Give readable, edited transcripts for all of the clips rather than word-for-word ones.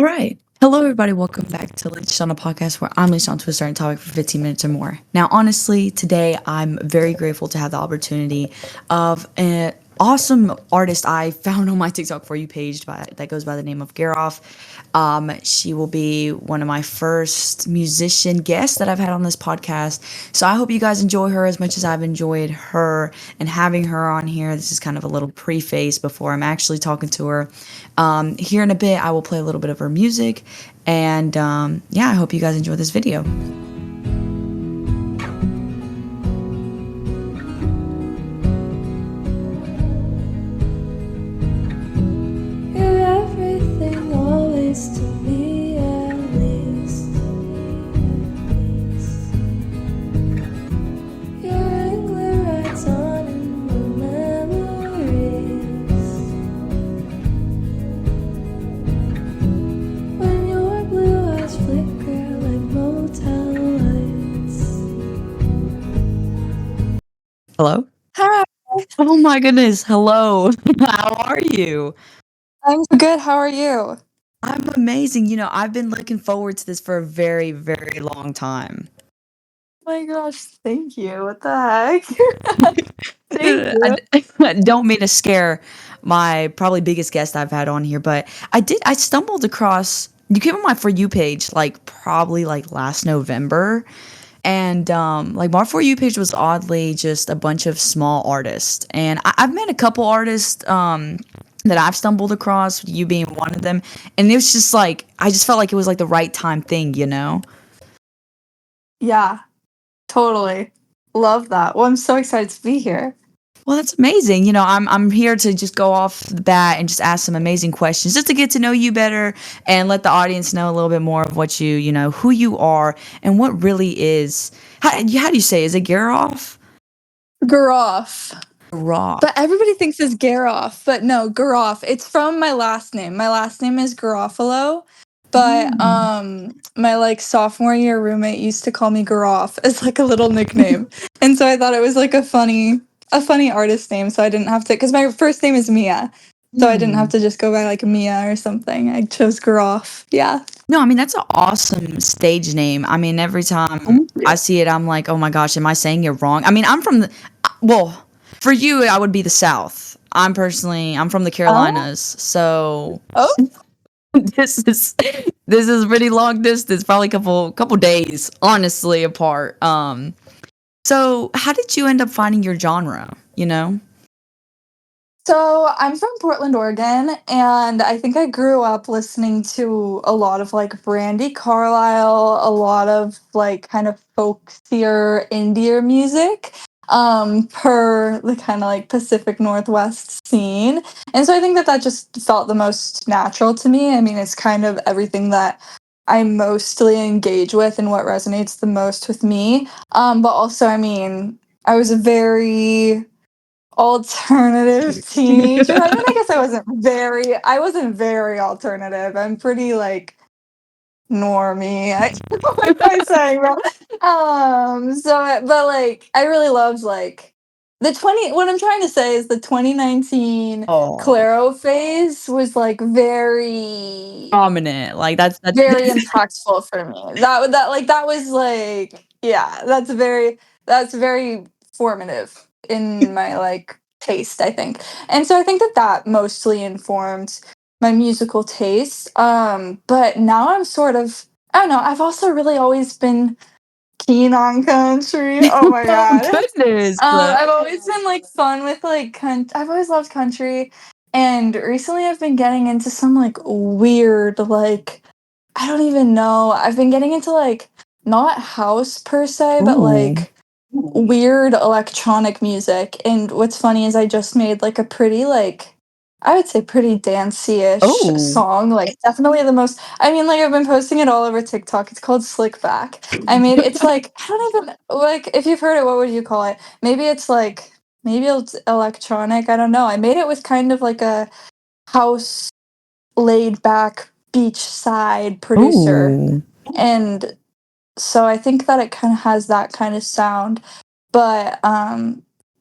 All right. Hello, everybody. Welcome back to Leached on a podcast where I'm leached onto a certain topic for 15 minutes or more. Now, honestly, today I'm very grateful to have the opportunity of an awesome artist I found on my TikTok For You page that goes by the name of Garof. She will be one of my first musician guests that I've had on this podcast. So I hope you guys enjoy her as much as I've enjoyed her and having her on here. This is kind of a little preface before I'm actually talking to her. Here in a bit, I will play a little bit of her music. And yeah, I hope you guys enjoy this video. You're everything always to me, at least. Your angler rides on in my memories. When your blue eyes flicker like motel lights. Hello? Hi, Oh my goodness. Hello. How are you? I'm good. How are you? I'm amazing. I've been looking forward to this for a very, very long time. Oh my gosh, thank you. What the heck? Thank you. I don't mean to scare my probably biggest guest I've had on here, but I stumbled across, you came on my For You page like probably like last November. And like my For You page was oddly just a bunch of small artists. And I've met a couple artists that I've stumbled across, you being one of them. And it was just like, I just felt like it was like the right time thing, you know? Yeah, totally. Love that. Well, I'm so excited to be here. Well, that's amazing. I'm here to just go off the bat and just ask some amazing questions, just to get to know you better and let the audience know a little bit more of what who you are and what really is. How do you say? Is it Garof? Garof. Garof. But everybody thinks it's Garof, but no, Garof. It's from my last name. My last name is Garofalo, but my like sophomore year roommate used to call me Garof as like a little nickname. And so I thought it was like a funny artist name, so I didn't have to, cuz my first name is Mia. So I didn't have to just go by like Mia or something. I chose Garof. Yeah. No, I mean that's an awesome stage name. I mean, every time I see it, I'm like, oh my gosh, am I saying it wrong? I mean, I'm from the well, for you, I would be the South. I'm from the Oh. Carolinas, so Oh. this is this is pretty long distance, probably couple days, honestly, apart. So how did you end up finding your genre? So I'm from Portland, Oregon, and I think I grew up listening to a lot of like Brandy Carlisle, a lot of like kind of folksier, indier music, per the kind of like Pacific Northwest scene. And so I think that that just felt the most natural to me. I mean, it's kind of everything that I mostly engage with and what resonates the most with me. But also, I mean, I was a very alternative teenager. I mean, I guess I wasn't very alternative. I'm pretty like normie. What am I saying, bro? But like I really loved like what I'm trying to say is the 2019 Oh, Claro phase was like very prominent. Like that's very impactful for me. That was like yeah, that's very formative in my like taste, I think. And so I think that that mostly informed my musical taste. But now I'm sort of I don't know, I've also really always been keen on country. Oh my oh god. goodness. I've always been like fun with like I've always loved country, and recently I've been getting into some like weird like I don't even know. I've been getting into like not house per se, but Ooh. like weird electronic music. And what's funny is I just made like a pretty like I would say pretty dancey-ish Oh. song. Like definitely the most I mean like I've been posting it all over TikTok. It's called Slick Back. It's like I don't even like if you've heard it, what would you call it? Maybe it's electronic. I don't know. I made it with kind of like a house laid back beachside producer. Ooh. And so I think that it kind of has that kind of sound. But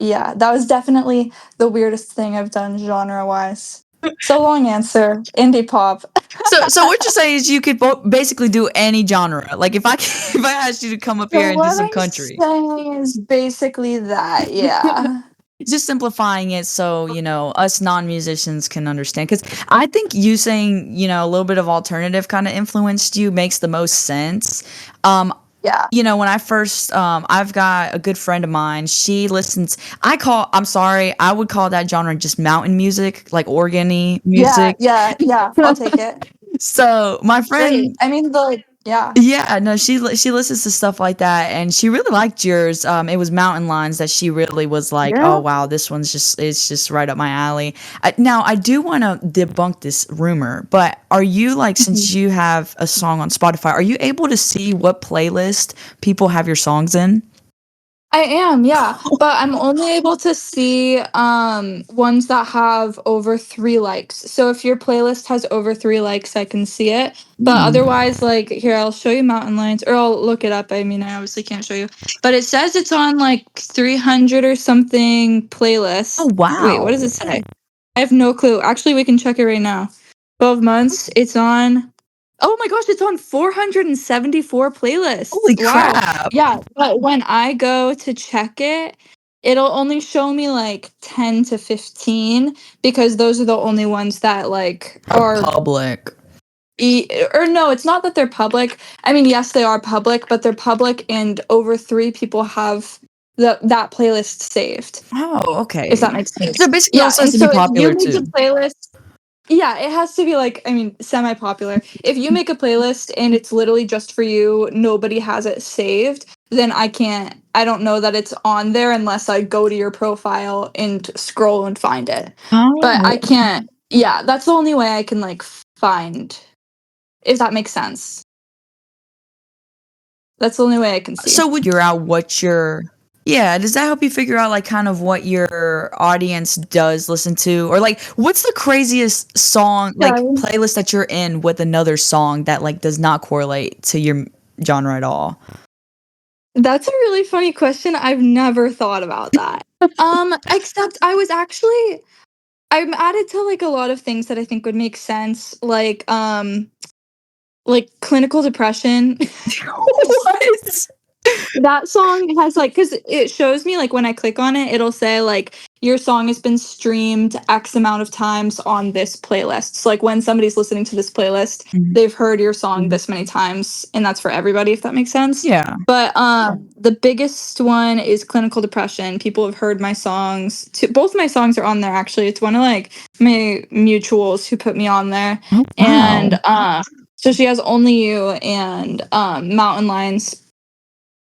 yeah, that was definitely the weirdest thing I've done genre wise. So long answer. Indie pop. So what you're saying is you could basically do any genre. Like if I if I asked you to come up here So and do what some I'm country, saying is basically that, yeah. just simplifying it so us non-musicians can understand. Because I think you saying a little bit of alternative kind of influenced you makes the most sense. Um, Yeah. when I first, I've got a good friend of mine. She listens. I'm sorry, I would call that genre just mountain music, like organy Yeah, music. yeah, yeah. I'll take it. So my Great. friend, I mean, yeah. yeah, no, she listens to stuff like that, and she really liked yours. It was Mountain Lines that she really was like, oh Yeah. wow, this one's it's just right up my alley. Now I do want to debunk this rumor, but are you like, since you have a song on Spotify, are you able to see what playlist people have your songs in? I am, yeah, but I'm only able to see ones that have over 3 likes. So if your playlist has over 3 likes, I can see it. But Hmm. otherwise, like here, I'll show you Mountain Lions, or I'll look it up. I mean, I obviously can't show you, but it says it's on like 300 or something Oh playlists. Wait, what wow! does it say? I have no clue. Actually, we can check it right now. 12 months. It's on. Oh my gosh, it's on 474 Holy playlists. Wow. crap! Yeah, but when I go to check it, it'll only show me like 10 to 15 because those are the only ones that like Are are public. or no, it's not that they're public. I mean, yes, they are public, but they're public and over 3 people have that playlist saved, Oh, if that okay. makes sense. So basically, it Yeah, also has and to be so if you popular make a too. playlist, yeah, it has to be like, I mean, semi-popular. If you make a playlist and it's literally just for you, nobody has it saved, then I don't know that it's on there unless I go to your profile and scroll and find it. But I Oh. can't, yeah, that's the only way I can like find, if that makes sense. That's the only way I can see. So would you figure out what your yeah, does that help you figure out like kind of what your audience does listen to? Or like what's the craziest song like Yeah, playlist that you're in with another song that like does not correlate to your genre at all? that's a really funny question. I've never thought about that. Except I'm added to like a lot of things that I think would make sense, like clinical depression. What? That song has like, because it shows me like when I click on it, it'll say like your song has been streamed X amount of times on this playlist. So like when somebody's listening to this playlist, Mhm. they've heard your song this many times, and that's for everybody, if that makes sense. Yeah. But the biggest one is clinical depression. People have heard my songs. Both my songs are on there actually. It's one of like my mutuals who put me on there, Oh wow. and so she has Only You and Mountain Lions,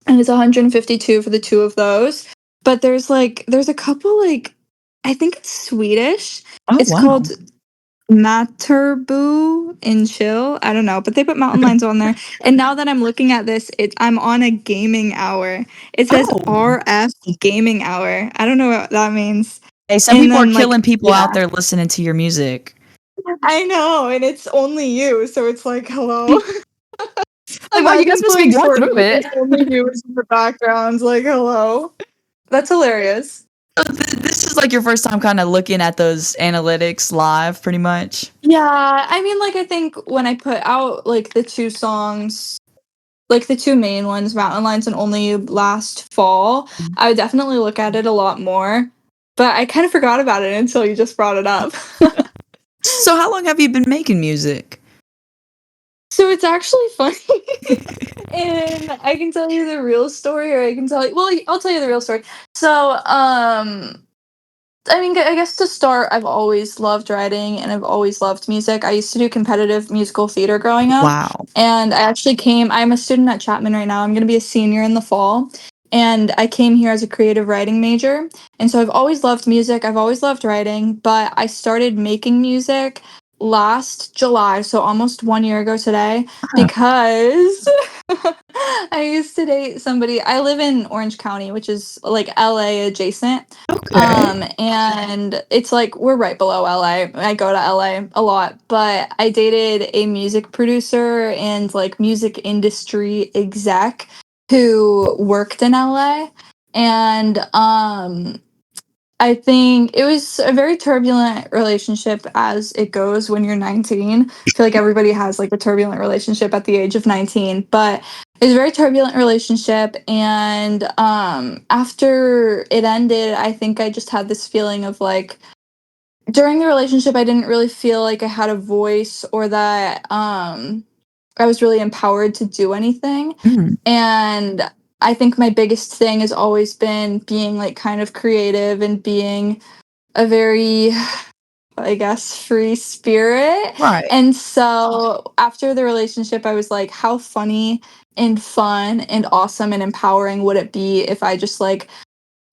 and it's 152 for the two of those. But there's a couple like, I think it's Swedish. Oh It's wow. called Matterbo and Chill. I don't know, but they put Mountain Lions on there. And now that I'm looking at this, I'm on a gaming hour. It says Oh. RF gaming hour. I don't know what that means. Hey, some And people are then like, killing people out yeah, there listening to your music. I know, and it's Only You, so it's like, hello. Like, wow, you guys Imagine must be playing going through Fortnite it. with Only You in the background. Like, hello. That's hilarious. So this is like your first time kind of looking at those analytics live, pretty much. Yeah, I mean, like, I think when I put out like the two songs, like the two main ones, Mountain Lions and Only You last fall, I would definitely look at it a lot more. But I kind of forgot about it until you just brought it up. So how long have you been making music? So it's actually funny. And I can tell you the real story, or I can tell you, well, I'll tell you the real story. So, I mean, I guess to start, I've always loved writing and I've always loved music. I used to do competitive musical theater growing up, Wow. and I'm a student at Chapman right now. I'm going to be a senior in the fall. And I came here as a creative writing major. And so I've always loved music. I've always loved writing, but I started making music last July, so almost 1 year ago today, Ah, because I used to date somebody. I live in Orange County, which is like LA adjacent. okay. And it's like we're right below LA. I go to LA a lot, but I dated a music producer and like music industry exec who worked in LA. And I think it was a very turbulent relationship as it goes when you're 19. I feel like everybody has like a turbulent relationship at the age of 19, but it was a very turbulent relationship. And after it ended, I think I just had this feeling of like, during the relationship, I didn't really feel like I had a voice or that I was really empowered to do anything. Mm, And I think my biggest thing has always been being like kind of creative and being a very, I guess, free spirit. right. And so after the relationship, I was like, how funny and fun and awesome and empowering would it be if I just like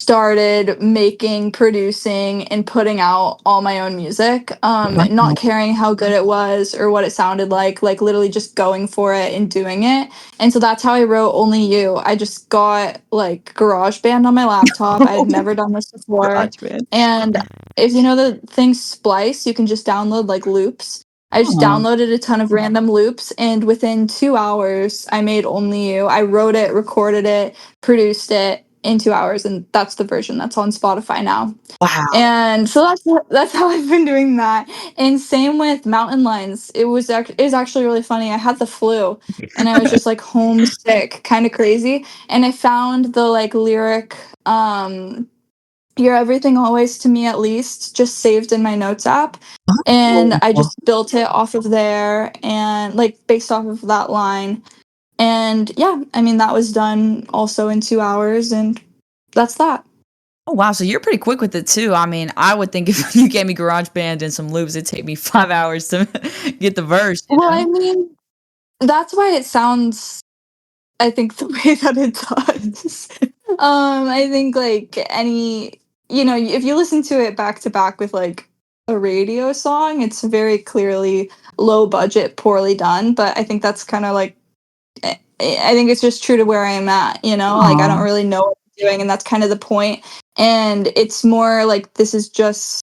started making, producing, and putting out all my own music, not Wow. caring how good it was or what it sounded like literally just going for it and doing it. And so that's how I wrote Only You. I just got like GarageBand on my laptop. I had never done this before. Garage band. And if you know the thing Splice, you can just download like loops. I just Oh, downloaded a ton of random loops, and within 2 hours, I made Only You. I wrote it, recorded it, produced it in 2 hours, and that's the version that's on Spotify now. wow. And so that's how I've been doing that. And same with Mountain Lines. It was actually really funny. I had the flu, and I was just like homesick, kind of crazy. And I found the like lyric, "You're everything always to me at least," just saved in my notes app. And I Oh. just built it off of there and like based off of that line. And yeah, I mean, that was done also in 2 hours, and that's that. Oh, wow, so you're pretty quick with it too. I mean, I would think if you gave me GarageBand and some loops, it'd take me 5 hours to get the verse, you Well, know? I mean, that's why it sounds, I think, the way that it does. I think like any, if you listen to it back to back with like a radio song, it's very clearly low budget, poorly done. But I think that's kind of like, I think it's just true to where I am at, like I don't Aw, really know what I'm doing, and that's kind of the point. And it's more like this is just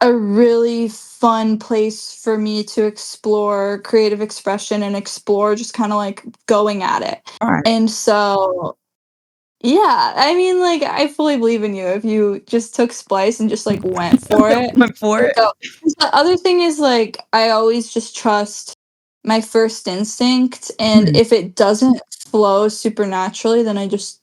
a really fun place for me to explore creative expression and explore just kind of like going at it. alright. And so, yeah, I mean, like, I fully believe in you if you just took Splice and just like went for it. Went for And it? so, 'cause the other thing is like, I always just trust my first instinct, and Mhm. if it doesn't flow supernaturally, then I just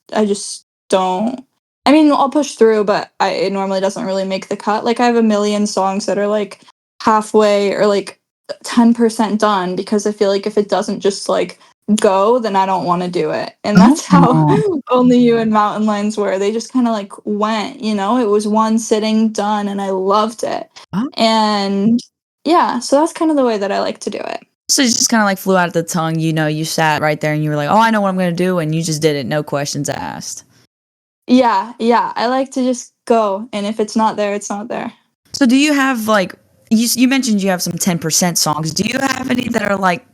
don't. I mean, I'll push through, but it normally doesn't really make the cut. Like I have a million songs that are like halfway or like 10% done because I feel like if it doesn't just like go, then I don't want to do it. And that's how Oh. Only You and Mountain Lions were. They just kind of like went, it was one sitting done, and I loved it. Oh, And yeah, so that's kind of the way that I like to do it. so it just kinda, like, flew out of the tongue, you sat right there and you were like, "Oh, I know what I'm gonna do," and you just did it, no questions asked. Yeah, yeah, I like to just go, and if it's not there, it's not there. So do you have, like you mentioned you have some 10% songs. Do you have any that are, like,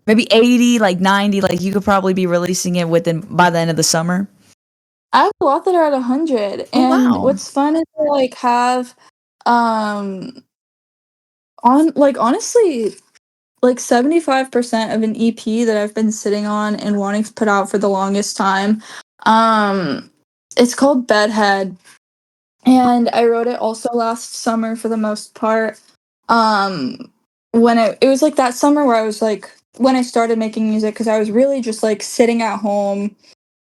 maybe 80, like, 90, like, you could probably be releasing it within by the end of the summer? I have a lot that are at 100, Oh, and wow. what's fun is to like have um honestly, like 75% of an EP that I've been sitting on and wanting to put out for the longest time. Um, it's called Bedhead, and I wrote it also last summer for the most part. Um, when it was like that summer where I was like when I started making music because I was really just like sitting at home,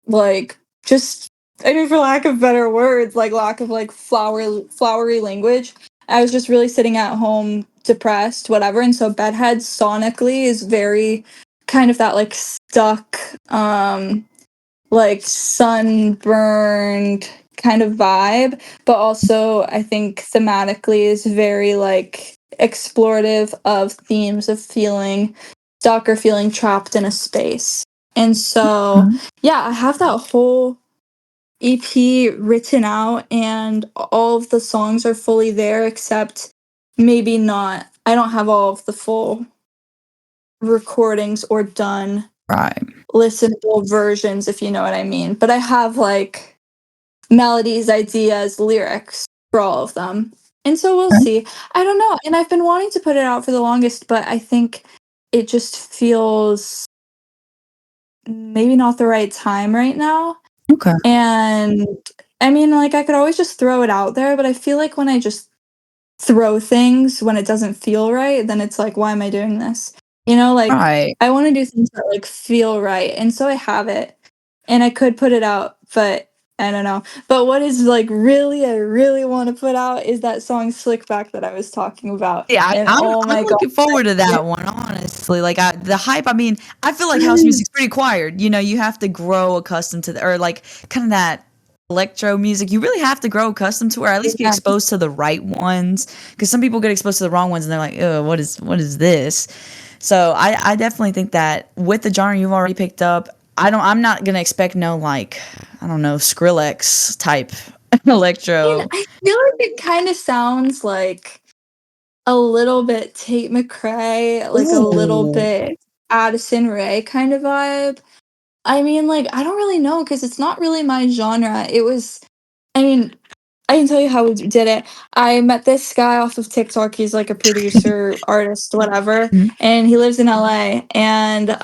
like just I mean for lack of better words, like lack of like flowery language. I was just really sitting at home, depressed, whatever. And so Bedhead sonically is very kind of that like stuck, like sunburned kind of vibe, but also I think thematically is very like explorative of themes of feeling stuck or feeling trapped in a space. And so, Mhm. yeah, I have that whole EP written out, and all of the songs are fully there, except maybe not. I don't have all of the full recordings or done Right. listenable versions, if you know what I mean. But I have like melodies, ideas, lyrics for all of them. And so we'll Okay. see. I don't know. And I've been wanting to put it out for the longest, but I think it just feels maybe not the right time right now. Okay. And I mean, like, I could always just throw it out there, but I feel like when I just throw things when it doesn't feel right, then it's like, "Why am I doing this?" You know, like, Right. I wanna do things that, like, feel right, and so I have it, and I could put it out, but I don't know. But what is, like, really I really wanna put out is that song "Slick Back" that I was talking about, Yeah, and I'm oh I'm my god, looking forward to I that one, honestly. Like, the hype, I mean, I feel like house music's pretty quiet. You know, you have to grow accustomed to the, or like kind of that electro music. You really have to grow accustomed to, or at least be yeah. exposed to the right ones. Because some people get exposed to the wrong ones and they're like, oh, what is this? So I definitely think that with the genre you've already picked up, I'm not gonna expect no like, I don't know, Skrillex type And electro. I feel like it kinda sounds like a little bit Tate McRae, like a little Ooh. bit Addison Rae kind of vibe. I mean, like, I don't really know because it's not really my genre. I mean, I can tell you how we did it. I met this guy off of TikTok. He's like a producer, artist, whatever, Mhm. and he lives in LA and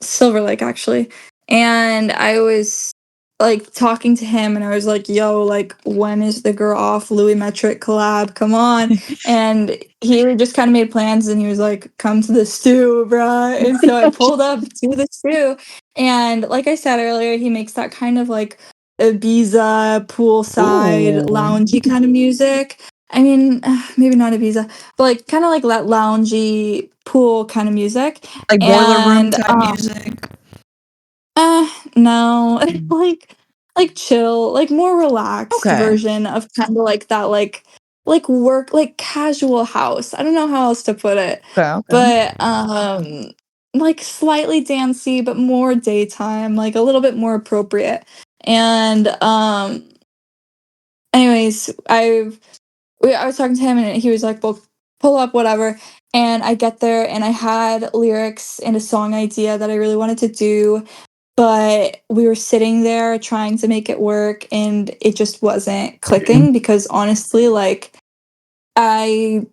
Silver Lake actually. And I was like talking to him and I was like, "Yo, like when is the Garof Louis Metric collab? Come on." And he just kind of made plans and he was like, "Come to the stew, bruh." And so I pulled up to the stew and like I said earlier, he makes that kind of like Ibiza, poolside, Ooh. loungy kind of music. I mean, maybe not Ibiza, but like kind of like that loungy pool kind of music. Like boiler room And type music? uh no, Mm. like chill, like more relaxed Okay. version of kind of like that like work like casual house. I don't know how else to put it. Okay, okay. But like slightly dancey but more daytime, like a little bit more appropriate. And anyways, I was talking to him and he was like, "Well, pull up whatever." And I get there and I had lyrics and a song idea that I really wanted to do, but we were sitting there trying to make it work and it just wasn't Mhm, clicking because honestly, like I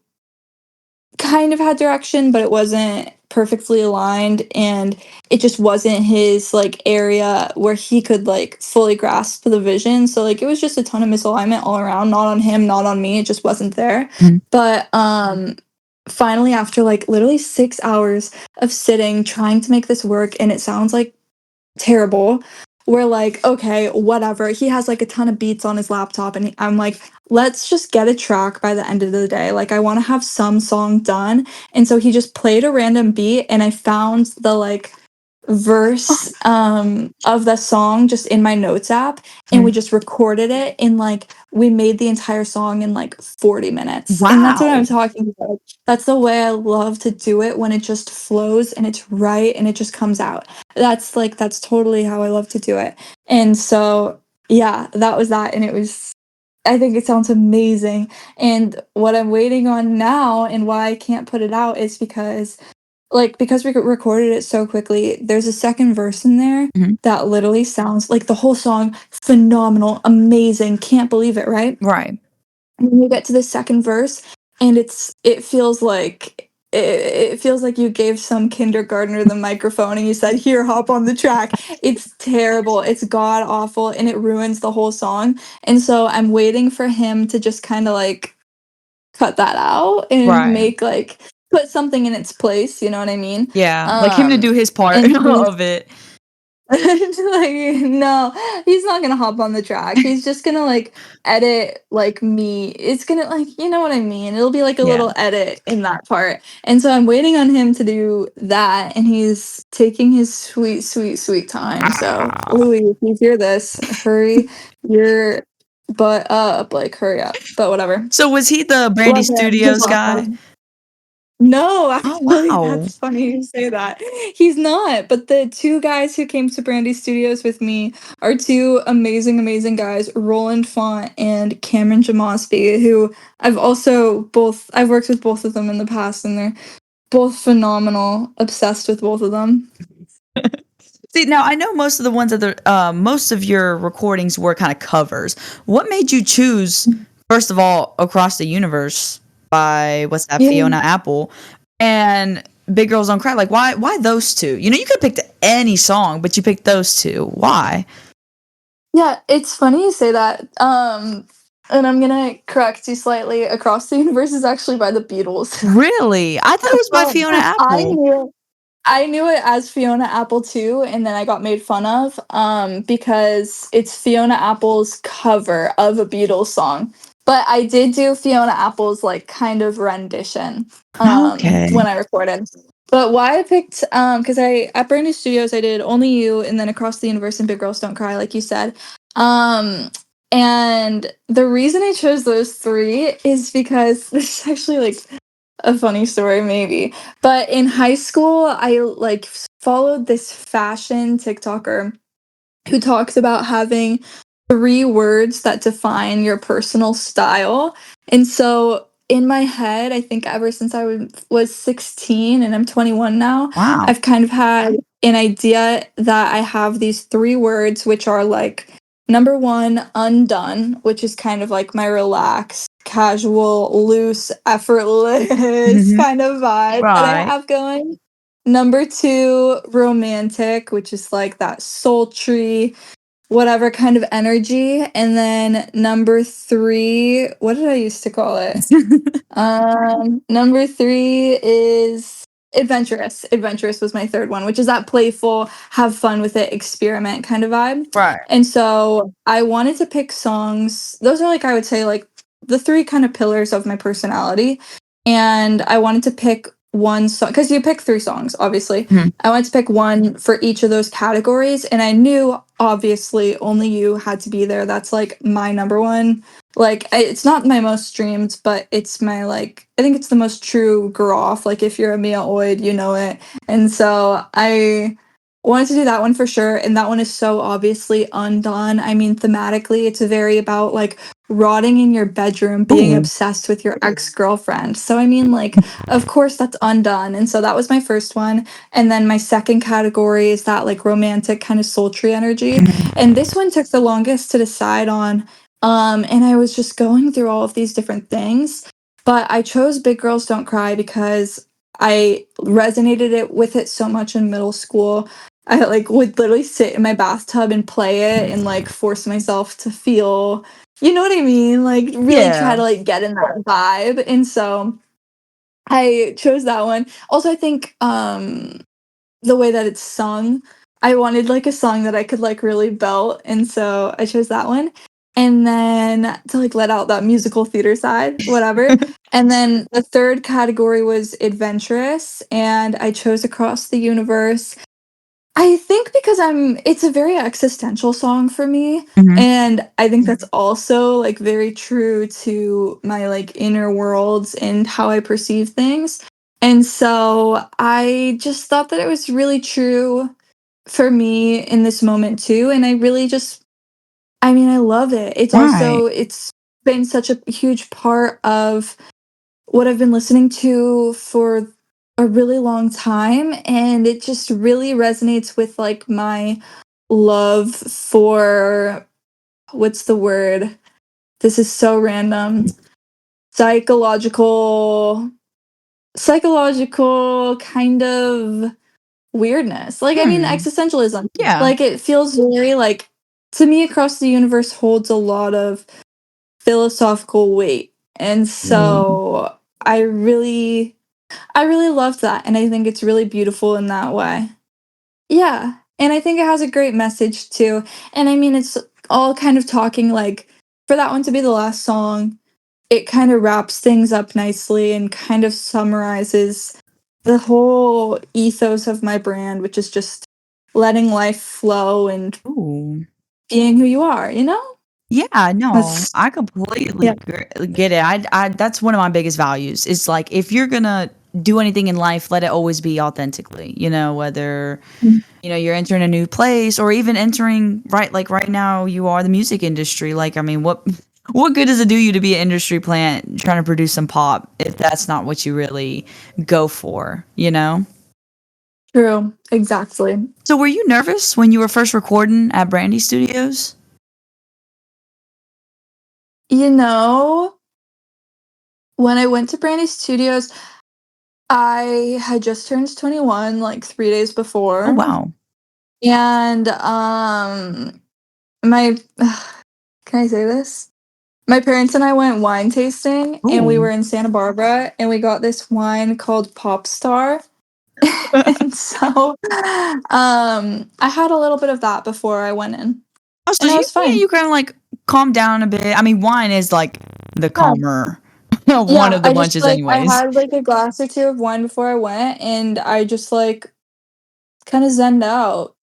kind of had direction, but it wasn't perfectly aligned and it just wasn't his like area where he could like fully grasp the vision. So like it was just a ton of misalignment all around, not on him, not on me. It just wasn't there. mhm, But finally after like literally 6 hours of sitting trying to make this work and it sounds like terrible. We're like, okay, whatever. He has like a ton of beats on his laptop, and I'm like, let's just get a track by the end of the day. Like, I want to have some song done. And so he just played a random beat, and I found the like verse of the song just in my notes app and we mhm. just recorded it in like we made the entire song in like 40 minutes and that's what I'm Wow. talking about. That's the way I love to do it when it just flows and it's right and it just comes out. That's totally how I love to do it. And so yeah, that was that and it was I think it sounds amazing. And what I'm waiting on now and why I can't put it out is because we recorded it so quickly, there's a second verse in there Mhm. that literally sounds like the whole song phenomenal, amazing, can't believe it, right? Right. And then you get to the second verse and it feels like you gave some kindergartner the microphone and you said, "Here, hop on the track." It's terrible. It's god awful and it ruins the whole song. And so I'm waiting for him to just kind of like cut that out and Right. make like put something in its place, you know what I mean? Yeah, like him to do his part And he's of it. like, no, he's not gonna hop on the track. He's just gonna like edit like me. It's gonna like you know what I mean. It'll be like a Yeah. little edit in that part. And so I'm waiting on him to do that and he's taking his sweet, sweet, sweet time. So Wow. Louis, if you hear this, hurry your butt up. Like hurry up. But whatever. So was he the Brandy Love him. He's Studios guy? awesome. No, Oh, actually, wow. that's funny you say that. He's not, but the two guys who came to Brandy Studios with me are two amazing, amazing guys, Roland Font and Cameron Jamosby, who I've worked with both of them in the past and they're both phenomenal. Obsessed with both of them. See, now I know most of the ones that most of your recordings were kind of covers. What made you choose, first of all, Across the Universe by what's that, Yeah. Fiona Apple, and Big Girls Don't Cry? Like, why those two? You know, you could have picked any song, but you picked those two. Why? Yeah, it's funny you say that. And I'm gonna correct you slightly. Across the Universe is actually by the Beatles. Really? I thought it was by But Fiona I Apple. knew I knew it as Fiona Apple too, and then I got made fun of because it's Fiona Apple's cover of a Beatles song. But I did do Fiona Apple's like kind of rendition when Okay. I recorded. But why I picked because I at Brand New Studios I did Only You and then Across the Universe and Big Girls Don't Cry, like you said. Um and the reason I chose those three is because this is actually like a funny story maybe, but in high school I like followed this fashion TikToker who talks about having 3 words that define your personal style. And so in my head, I think ever since I was 16 and I'm 21 now, Wow. I've kind of had an idea that I have these 3 words, which are like number 1, undone, which is kind of like my relaxed, casual, loose, effortless Mhm. kind of vibe that I Right. have going. Number 2, romantic, which is like that sultry, whatever kind of energy. And then number 3, what did I used to call it? Number 3 is adventurous. Adventurous was my third one, which is that playful, have fun with it, experiment kind of vibe. Right. And so I wanted to pick songs. Those are like I would say like the 3 kind of pillars of my personality. And I wanted to pick one song because you pick 3 songs, obviously. Mhm. I wanted to pick one for each of those categories, and I knew obviously Only You had to be there. That's like my number one, like, it's not my most streamed, but it's my, like I think it's the most true Garof, like, if you're a Mia Oid, you know it, and so I wanted to do that one for sure, and that one is so obviously undone. I mean, thematically, it's very about, like, rotting in your bedroom, being Ooh. obsessed with your ex-girlfriend, so, I mean, like, of course, that's undone, and so that was my first one, and then my second category is that, like, romantic, kind of sultry energy, Mhm. and this one took the longest to decide on, and I was just going through all of these different things. But I chose Big Girls Don't Cry because I resonated it with it so much in middle school. I like would literally sit in my bathtub and play it and like force myself to feel, you know what I mean? Like really try Yeah. to like get in that vibe. And so I chose that one. Also, I think the way that it's sung. I wanted like a song that I could like really belt, and so I chose that one. And then to like let out that musical theater side, whatever. And then the third category was adventurous, and I chose Across the Universe. I think because it's a very existential song for me, Mhm. and I think that's also, like, very true to my, like, inner worlds and how I perceive things, and so I just thought that it was really true for me in this moment too, and I really just I mean, I love it. Right. It's been such a huge part of what I've been listening to for a really long time, and it just really resonates with, like, my love for what's the word? This is so random. Psychological psychological kind of weirdness. Like, I mean, Hmm. existentialism. Yeah. Like, it feels very, like to me, Across the Universe holds a lot of philosophical weight, and Ooh. so I really love that, and I think it's really beautiful in that way. Yeah, and I think it has a great message too, and I mean, it's all kind of talking, like for that one to be the last song, it kinda wraps things up nicely and kind of summarizes the whole ethos of my brand, which is just letting life flow and Ooh. being who you are, you know? Yeah, no, That's I completely yeah. get it. That's one of my biggest values. It's like if you're gonna do anything in life, let it always be authentically. Whether Mm. you're entering a new place or even entering like right now you are the music industry. Like, I mean, what good does it do you to be an industry plant trying to produce some pop if that's not what you really go for? True, exactly. So, were you nervous when you were first recording at Brandy Studios? You know, when I went to Brandy Studios, I had just turned 21, like, 3 days Oh before, wow. and, My can I say this? My parents and I went wine tasting, and we Ooh. were in Santa Barbara, and we got this wine called Pop Star. And so, I had a little bit of that before I went in, Oh, so and I you was yeah, fine. you kinda, like, calm down a bit. I mean, wine is, like, the Yeah. calmer one Yeah, of the I just, bunches like I anyways. had, like, a glass or 2 of wine before I went, and I just, like, kinda zenned out.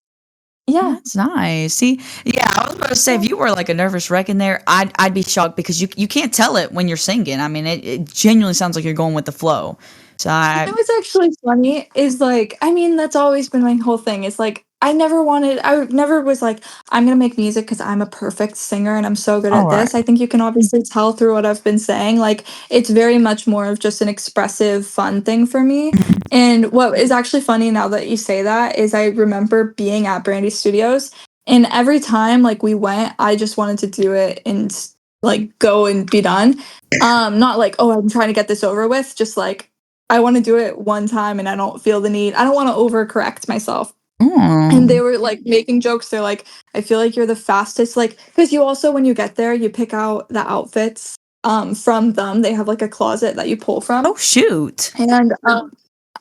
Yeah. That's nice. See, yeah, I was about to say if Yeah. you were like a nervous wreck in there, I'd be shocked because you can't tell it when you're singing. I mean, it genuinely sounds like you're going with the flow. So You I know what's actually funny is, like I mean, that's always been my whole thing is, like, I never was like, "I'm gonna make music because 'cause I'm a perfect singer and I'm so good all at right. this." I think you can obviously tell through what I've been saying, like, it's very much more of just an expressive, fun thing for me, Mhm. and what is actually funny now that you say that is I remember being at Brandy Studios, and every time, like, we went, I just wanted to do it and, like, go and be done. Not like, "Oh, I'm trying to get this over with," just like, I wanna do it one time and I don't feel the need I don't wanna overcorrect myself. And Oh. they were, like, making jokes, they're like, "I feel like you're the fastest," like, because you also when you get there, you pick out the outfits, from them, they have, like, a closet that you pull Oh from, shoot. and,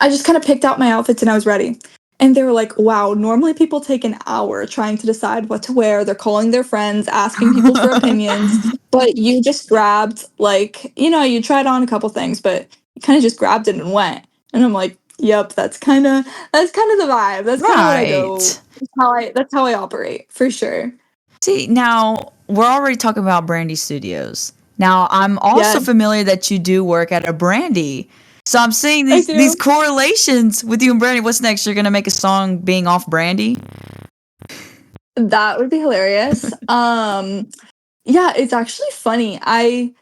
I just kinda picked out my outfits and I was ready. And they were like, "Wow, normally people take an hour trying to decide what to wear, they're calling their friends, asking people for opinions, but you just grabbed, like you tried on a couple things, but you kinda just grabbed it and went." And I'm like, "Yep, that's kinda the vibe, that's kinda what I go Right. that's how I operate, for sure." See, now we're already talking about Brandy Studios. Now I'm also Yeah, familiar that you do work at a Brandy. So I'm seeing I these do. correlations with you and Brandy. What's next? You're gonna make a song being off Brandy? That would be hilarious. Yeah, it's actually funny, I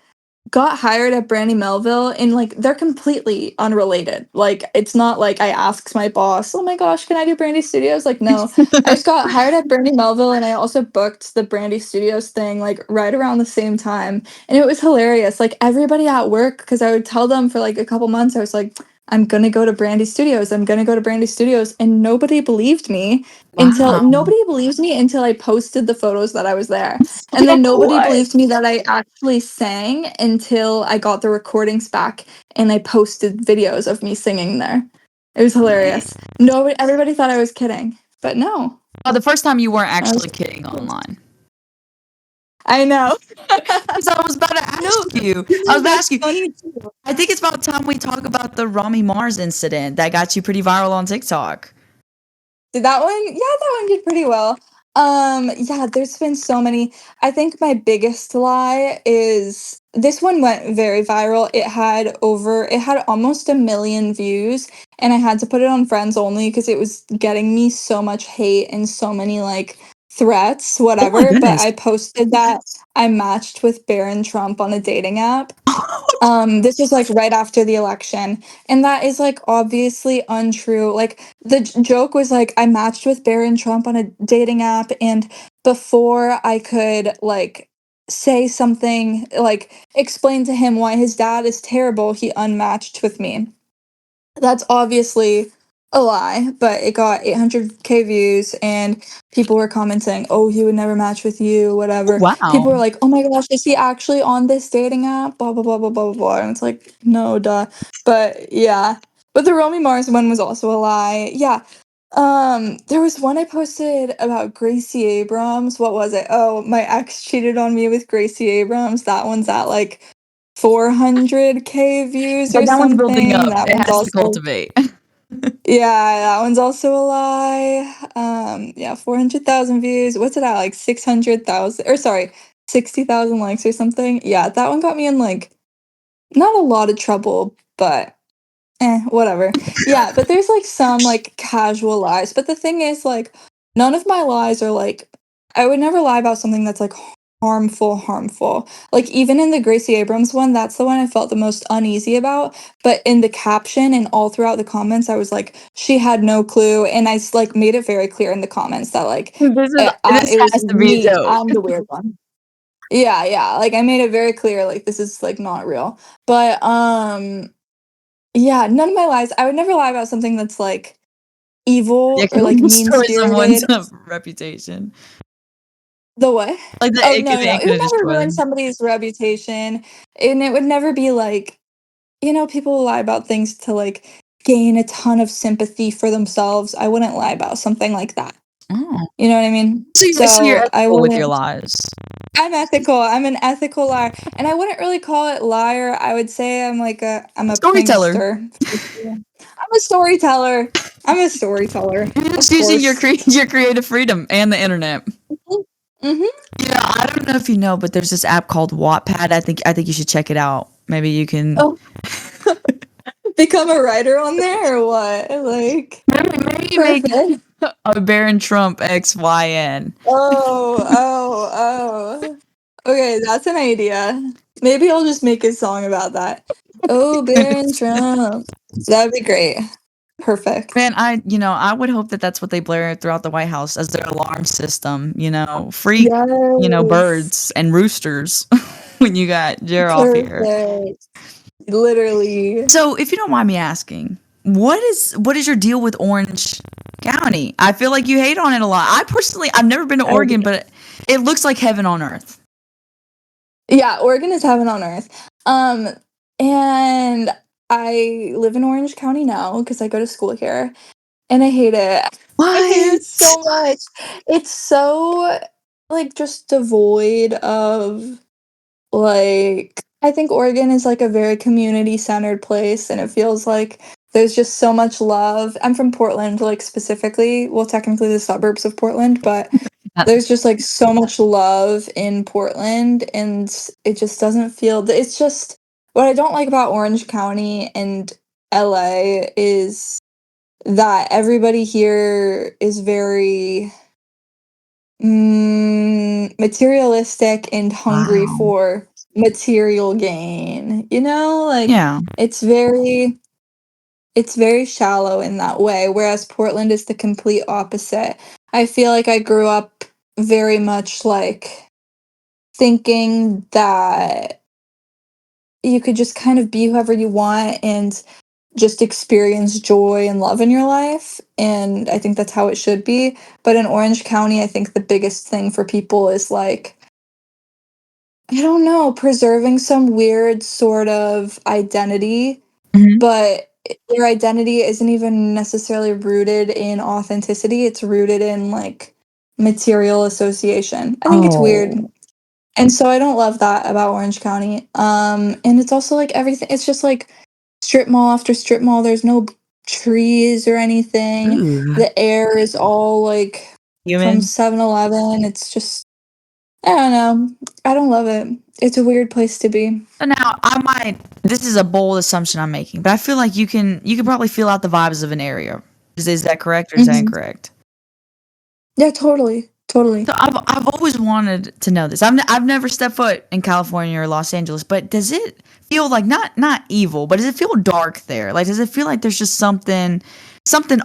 got hired at Brandy Melville and, like, they're completely unrelated. Like, it's not like I asked my boss, "Oh my gosh, can I do Brandy Studios?" Like, no. I just got hired at Brandy Melville and I also booked the Brandy Studios thing, like, right around the same time, and it was hilarious. Like, everybody at work, because I would tell them for, like, a couple months, I was like, "I'm gonna go to Brandy Studios, I'm gonna go to Brandy Studios," and Wow. nobody believed me until I posted the photos that I was there. And then nobody What? believed me that I actually sang until I got the recordings back and I posted videos of me singing there. It was hilarious. Nobody everybody thought I was kidding, but no. Oh, the first time you weren't I was actually kidding online. I know. Because I was about to No, ask you. you I was know, about to that's ask you. funny too. I think it's about time we talk about the Rami Mars incident that got you pretty viral on TikTok. Did that one? Yeah, that one did pretty well. Yeah, there's been so many. I think my biggest lie is this one went very viral. It had almost 1 million views, and I had to put it on friends only because it was getting me so much hate and so many like threats, Oh my whatever. But goodness. I posted that I matched with Barron Trump on a dating app. This was, like, right after the election, and that is, like, obviously untrue, like, the joke was, like, I matched with Barron Trump on a dating app, and before I could, like, say something, like, explain to him why his dad is terrible, he unmatched with me. That's obviously a lie, but it got 800K views, and people were commenting, "Oh, he would never match with you," Oh, whatever. People wow. were like, "Oh my gosh, is he actually on this dating app? Blah, blah, blah, blah, blah, blah, blah." And it's like, "No, duh." But yeah. But the Romy Mars one was also a lie. Yeah. There was one I posted about Gracie Abrams. What was it? Oh, my ex cheated on me with Gracie Abrams. That one's at like 400K views But or that one's building something. up. That It one's has to also cultivate. yeah, that one's also a lie. Yeah, 400,000 views. What's it at? Like 600,000 or sorry, 60,000 likes or something. Yeah, that one got me in like not a lot of trouble, but whatever. Yeah, but there's like some like casual lies. But the thing is, like, none of my lies are like, I would never lie about something that's like harmful. Like, even in the Gracie Abrams one, that's the one I felt the most uneasy about. But in the caption and all throughout the comments, I was like, she had no clue. And like made it very clear in the comments that like, This it was has to be a me. joke. I'm the weird one. Yeah, yeah. Like, I made it very clear, like, this is like not real. But, yeah, none of my lies I would never lie about something that's, like, Yeah, evil 'cause or, it like, will destroy someone's mean-spirited. reputation. The what? Like, Oh, it no, no, it it would could've never destroyed ruin them. somebody's reputation, and it would never be like, people lie about things to, like, gain a ton of sympathy for themselves. I wouldn't lie about something like that. Oh. You know what I mean? So you're So, I ethical with your wouldn't. lies. I'm ethical, I'm an ethical liar, and I wouldn't really call it liar, I would say I'm a Storyteller. prankster. I'm a storyteller. I'm a storyteller, You're of just using course. your creative freedom and the internet. Mhm. Mhm. Yeah, I don't know if you know, but there's this app called Wattpad. I think you should check it out. Maybe you can. Oh, become a writer on there or what? Like, Maybe make perfect. a Baron Trump XYN. Oh, oh, oh. Okay, that's an idea. Maybe I'll just make a song about that. Oh, Baron Trump. That'd be great. Perfect. Man, I would hope that that's what they blare throughout the White House as their alarm system. Free, Yes. birds and roosters when you got Garof here. Perfect. Literally. So, if you don't mind me asking, what is your deal with Orange County? I feel like you hate on it a lot. I personally, I've never been to I Oregon, do. but it looks like heaven on earth. Yeah, Oregon is heaven on earth. Um, and I live in Orange County now because I go to school here, and I hate it. I hate What? it so much. It's so, like, just devoid of, like, I think Oregon is, like, a very community-centered place, and it feels like there's just so much love. I'm from Portland, like, specifically, well, technically the suburbs of Portland, but there's just, like, so much love in Portland, and it just doesn't feel it's just what I don't like about Orange County and LA is that everybody here is very, materialistic and hungry Wow. for material gain, Like, Yeah. it's very it's very shallow in that way, whereas Portland is the complete opposite. I feel like I grew up very much, like, thinking that you could just kind of be whoever you want and just experience joy and love in your life, and I think that's how it should be, but in Orange County, I think the biggest thing for people is, like, I don't know, preserving some weird sort of identity, Mhm. but their identity isn't even necessarily rooted in authenticity, it's rooted in, like, material association. I think it's weird. Oh. And so I don't love that about Orange County. And it's also like everything it's just like strip mall after strip mall. There's no trees or anything. Ooh. The air is all like from Human. 7-Eleven. It's just I don't know. I don't love it. It's a weird place to be. So now this is a bold assumption I'm making, but I feel like you can probably feel out the vibes of an area. Is that correct or is that Mhm. incorrect? Yeah, totally. Totally. So I've always wanted to know this. I've never stepped foot in California or Los Angeles, but does it feel like not evil, but does it feel dark there? Like does it feel like there's just something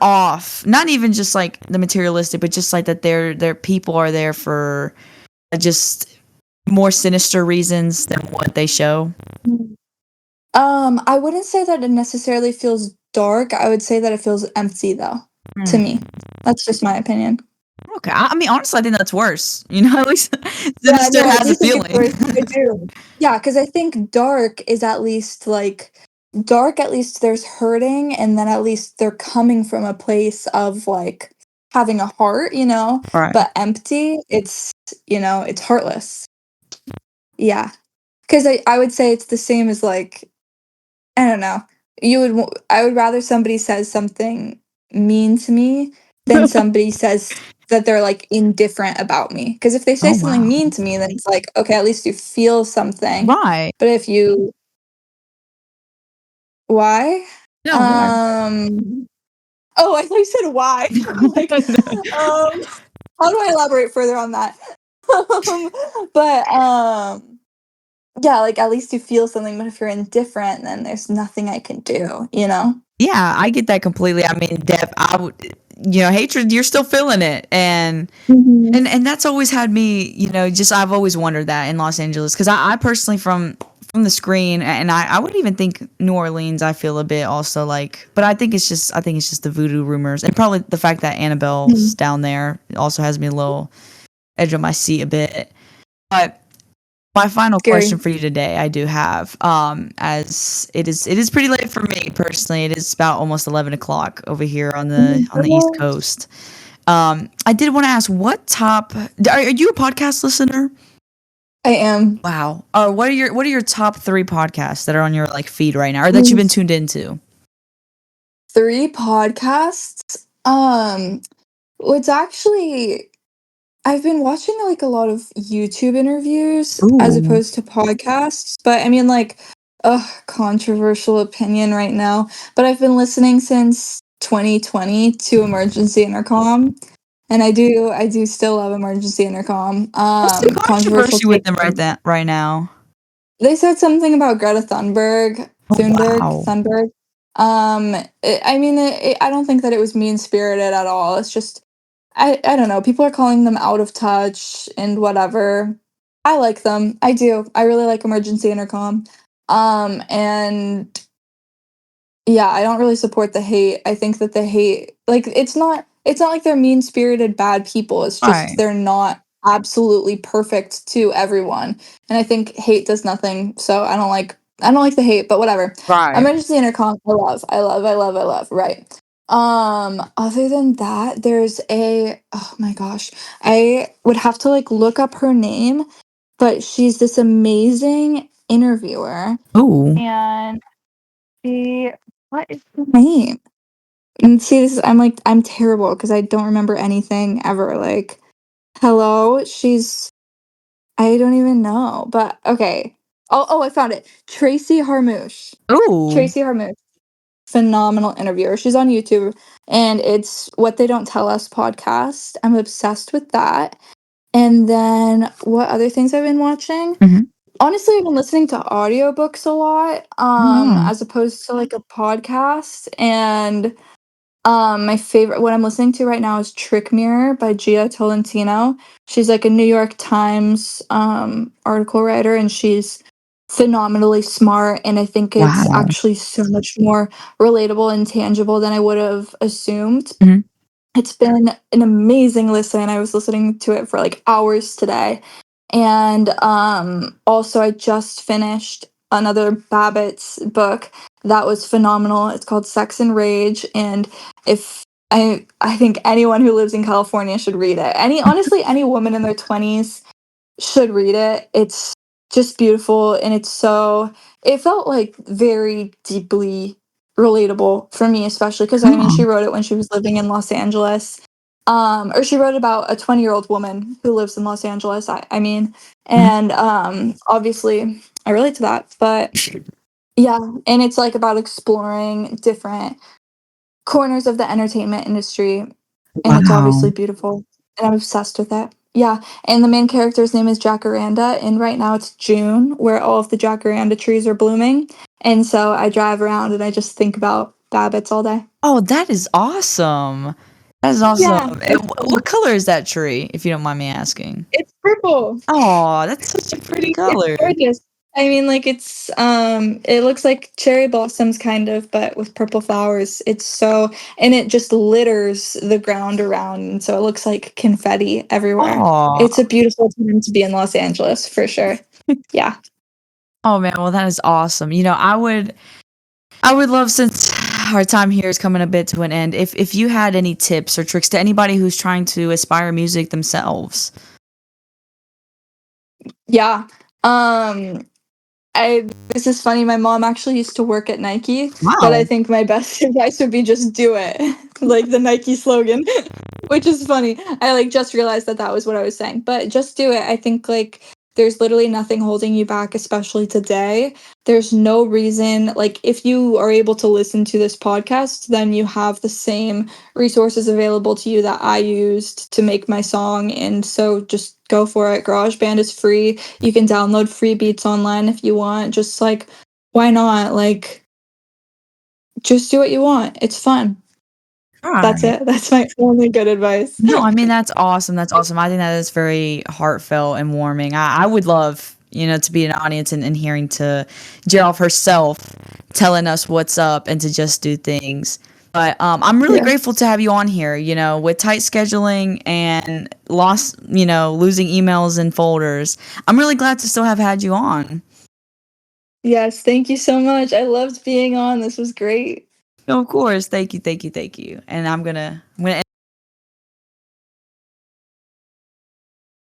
off? Not even just like the materialistic, but just like that their people are there for just more sinister reasons than what they show. Mm. I wouldn't say that it necessarily feels dark. I would say that it feels empty though, to Mm. me. That's just my opinion. Okay, I mean honestly, I think that's worse. At least Yeah, sinister no, I has a do think it's feeling. worse. I do. Yeah, because I think dark is at least like dark, at least there's hurting, and then at least they're coming from a place of like having a heart. Right. But empty, it's heartless. Yeah. Because I would say it's the same as like, I don't know. I would rather somebody says something mean to me than somebody says that they're like indifferent about me. Because if they say Oh something wow. mean to me, then it's like, okay, at least you feel something. Right. But if you why? No, why? Um oh, I thought you said why. I'm like, um, how do I elaborate further on that? Um, but yeah, like at least you feel something, but if you're indifferent, then there's nothing I can do? Yeah, I get that completely. I mean, I would, hatred. You're still feeling it, and Mhm. and and that's always had me. Just I've always wondered that in Los Angeles because I personally from the screen, and I would even think New Orleans. I feel a bit also like, but I think it's just the voodoo rumors, and probably the fact that Annabelle's Mhm. down there also has me a little. edge of my seat a bit. But my final question Scary. for you today, I do have, as it is pretty late for me personally. It is about almost 11 o'clock over here on Oh my the East gosh. Coast. I did want to ask, what top are you a podcast listener? I am. Wow. What are your top three podcasts that are on your like feed right now, or that you've Mm, been tuned into? 3 podcasts. Well, it's actually I've been watching, like, a lot of YouTube interviews as Ooh. opposed to podcasts, but I mean, like, ugh, controversial opinion right now, but I've been listening since 2020 to Emergency Intercom, and I do still love Emergency Intercom. What's the Controversial controversy with take. them right now? They said something about Greta Oh wow. Thunberg. I mean, I don't think that it was mean-spirited at all, it's just I don't know, people are calling them out of touch and whatever. I like them, I do, I really like Emergency Intercom. And yeah, I don't really support the hate. I think that the hate like, it's not like they're mean-spirited bad people, it's just Right. they're not absolutely perfect to everyone, and I think hate does nothing, so I don't like the hate, but whatever. Right. Emergency Intercom, I love, I love, I love, I love, right. Other than that, there's a oh my gosh, I would have to, like, look up her name, but she's this amazing interviewer, Ooh. and she what is her name? And see, this is I'm terrible because I don't remember anything ever, like, hello, I don't even know, but okay. Oh, I found it. Tracy Harmouche. Ooh. Tracy Harmouche, phenomenal interviewer. She's on YouTube, and it's What They Don't Tell Us podcast. I'm obsessed with that. And then what other things I've been watching? Mhm. Honestly, I've been listening to audiobooks a lot, Mm. as opposed to, like, a podcast, and my favorite what I'm listening to right now is Trick Mirror by Gia Tolentino. She's like a New York Times article writer, and she's phenomenally smart, and I think it's Wow. actually so much more relatable and tangible than I would have assumed. Mhm. It's been an amazing listen. I was listening to it for like hours today. And also I just finished another Babbitt's book that was phenomenal. It's called Sex and Rage, and if I think anyone who lives in California should read it. Any woman in their 20s should read it. It's just beautiful, and it felt like very deeply relatable for me, especially because I mean Huh. she wrote it when she was living in Los Angeles. Or she wrote about a 20-year-old woman who lives in Los Angeles, I mean. Mhm. And obviously I relate to that. But yeah, and it's like about exploring different corners of the entertainment industry, and it's obviously Wow. beautiful, and I'm obsessed with it. Yeah, and the main character's name is Jacaranda, and right now it's June, where all of the jacaranda trees are blooming, and so I drive around and I just think about Babbitts all day. Oh, that is awesome. That is Yeah, awesome. it's What color is that tree, if you don't mind me asking? it's purple. Oh, that's such a pretty It's color. gorgeous. I mean, like, it looks like cherry blossoms kind of, but with purple flowers. And it just litters the ground around, and so it looks like confetti everywhere. Oh. It's a beautiful time to be in Los Angeles for sure. Yeah. Oh, man, well, that is awesome. I would love, since our time here is coming a bit to an end, if you had any tips or tricks to anybody who's trying to aspire music themselves. Yeah. Um, I this is funny, my mom actually used to work at Nike, but I Wow. think my best advice would be just do it, like the Nike slogan, which is funny. I, like, just realized that that was what I was saying, but just do it. I think, like, there's literally nothing holding you back, especially today. There's no reason, like, if you are able to listen to this podcast, then you have the same resources available to you that I used to make my song, and so just go for it. GarageBand is free. You can download free beats online if you want. Just, like, why not? Like, just do what you want. It's fun. That's Right. it. That's my only good advice. No, I mean, that's awesome. That's awesome. I think that is very heartfelt and warming. I would love, to be an audience and hearing to Garof herself telling us what's up and to just do things. But I'm really Yeah. grateful to have you on here. With tight scheduling and losing emails and folders. I'm really glad to still have had you on. Yes, thank you so much. I loved being on. This was great. Of course, thank you, thank you, thank you. And I'm gonna